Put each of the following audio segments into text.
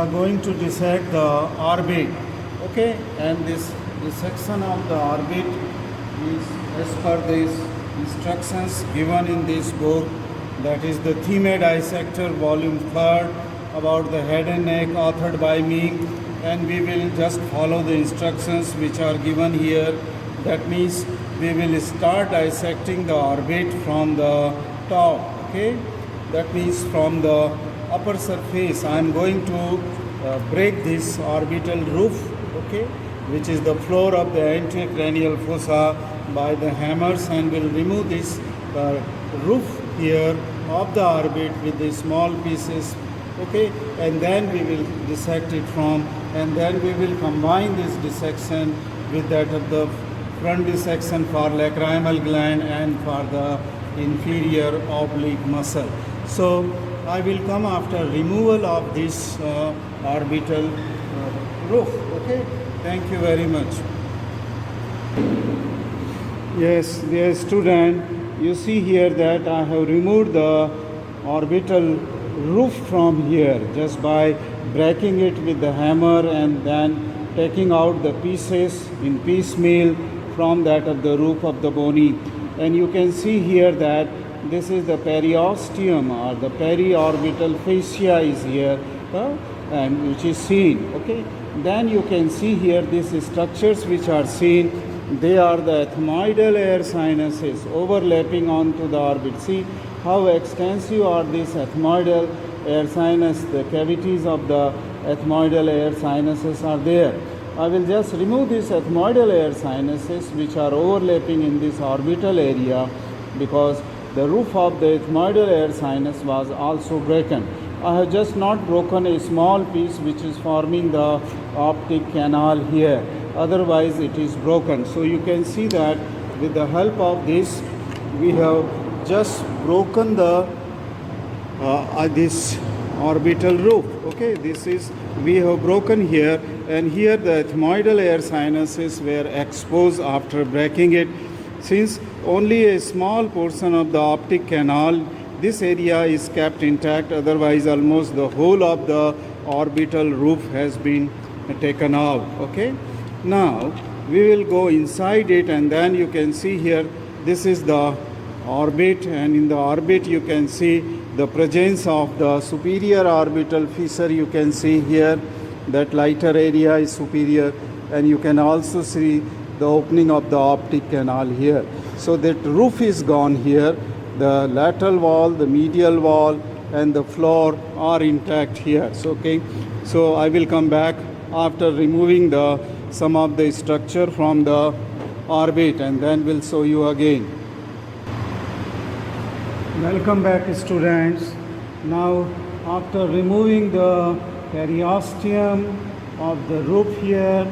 are going to dissect the orbit, okay, and this section of the orbit is as per these instructions given in this book, that is the Theme Dissector volume 3rd about the head and neck, authored by me, and we will just follow the instructions which are given here. That means we will start dissecting the orbit from the top, okay, that means from the upper surface. I am going to break this orbital roof, okay, which is the floor of the anterocranial fossa, by the hammers, and will remove this roof here of the orbit with the small pieces, okay, and then we will dissect it from, and then we will combine this dissection with that of the front dissection for lacrimal gland and for the inferior oblique muscle. So I will come after removal of this orbital roof, okay. Thank you very much. Yes, dear student, you see here that I have removed the orbital roof from here just by breaking it with the hammer and then taking out the pieces in piecemeal from that of the roof of the bony. And you can see here that this is the periosteum, or the periorbital fascia is here, and which is seen, okay. Then you can see here these structures which are seen, they are the ethmoidal air sinuses overlapping onto the orbit. See how extensive are these ethmoidal air sinus, the cavities of the ethmoidal air sinuses are there. I will just remove these ethmoidal air sinuses which are overlapping in this orbital area, because the roof of the ethmoidal air sinus was also broken. I have just not broken a small piece which is forming the optic canal here, otherwise it is broken. So you can see that with the help of this we have just broken the this orbital roof, okay. This is, we have broken here, and here the ethmoidal air sinuses were exposed after breaking it. Since only a small portion of the optic canal, this area is kept intact, otherwise almost the whole of the orbital roof has been taken out, okay. Now we will go inside it, and then you can see here this is the orbit, and in the orbit you can see the presence of the superior orbital fissure. You can see here that lighter area is superior, and you can also see the opening of the optic canal here. So that roof is gone here. The lateral wall, the medial wall, and the floor are intact here. So, okay. So I will come back after removing the some of the structure from the orbit, and then we'll show you again. Welcome back, students. Now after removing the periosteum of the roof here,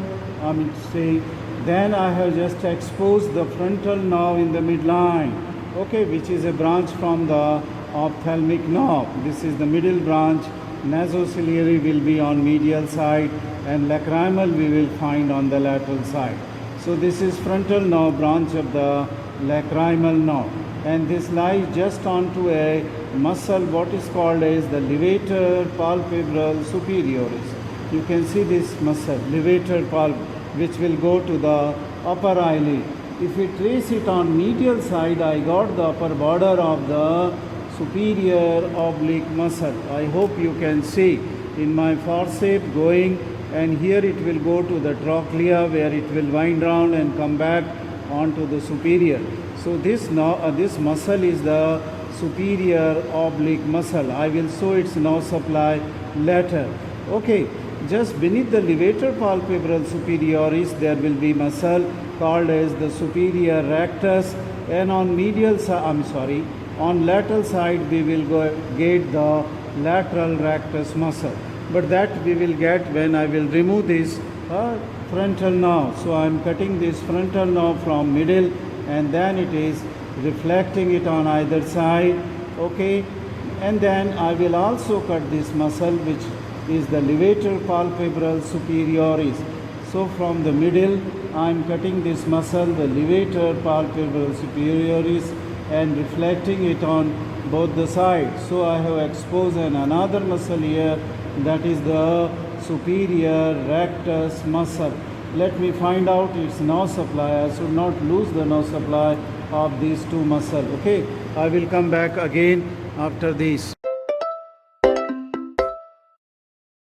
then I have just exposed the frontal nerve in the midline, okay, which is a branch from the ophthalmic nerve. This is the middle branch. Nasociliary will be on medial side, and lacrimal we will find on the lateral side. So this is frontal nerve branch of the lacrimal nerve, and this lies just onto a muscle what is called as the levator palpebral superioris. You can see this muscle, levator palpebral, which will go to the upper eyelid. If we trace it on medial side, I got the upper border of the superior oblique muscle. I hope you can see in my forceps going, and here it will go to the trochlea, where it will wind round and come back onto the superior. So this muscle is the superior oblique muscle. I will show its nerve supply later, okay. Just beneath the levator palpebral superioris there will be muscle called as the superior rectus, and on on lateral side we will get the lateral rectus muscle, but that we will get when I will remove this frontal nerve. So I am cutting this frontal nerve from middle, and then it is reflecting it on either side, okay. And then I will also cut this muscle which is the levator palpebral superioris. So from the middle I am cutting this muscle, the levator palpebral superioris, and reflecting it on both the sides. So I have exposed another muscle here that is the superior rectus muscle. Let me find out its nerve supply. I should not lose the nerve supply of these two muscles. Okay, I will come back again after this.